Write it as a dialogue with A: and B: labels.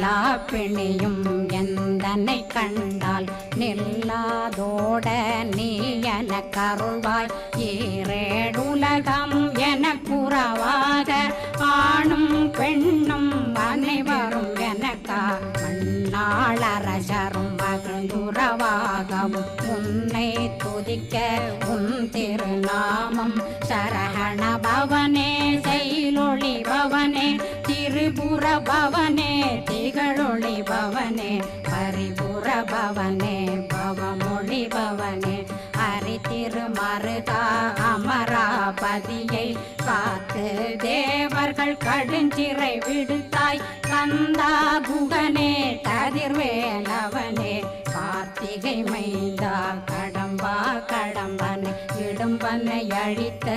A: எல்லா பிணியும் எந்தனை கண்டால் நில்லாதோட நீ என கருள்வாய் ஈரேடுலகம் என புறவாக ஆணும் பெண்ணும் அனைவரும் எனக்கா மண்ணாளரசரும் மகிழ்ந்துறவாகவும் உன்னை துதிக்க உன் திருநாமம் சரஹண பவனே செயலொளி பவனே திரிபுர பவனே திகழொளி பவனே பரிபுர பவனே பவமொழி பவனே ஹரி திருமருகா அமராபதியை காத்து தேவர்கள் கடுஞ்சிறை விடுத்தாய் கந்தா குகனே கதிர்வேலவனே கார்த்திகை மைந்தா கடம்பா கடம்பனை இடும்பனை அழித்த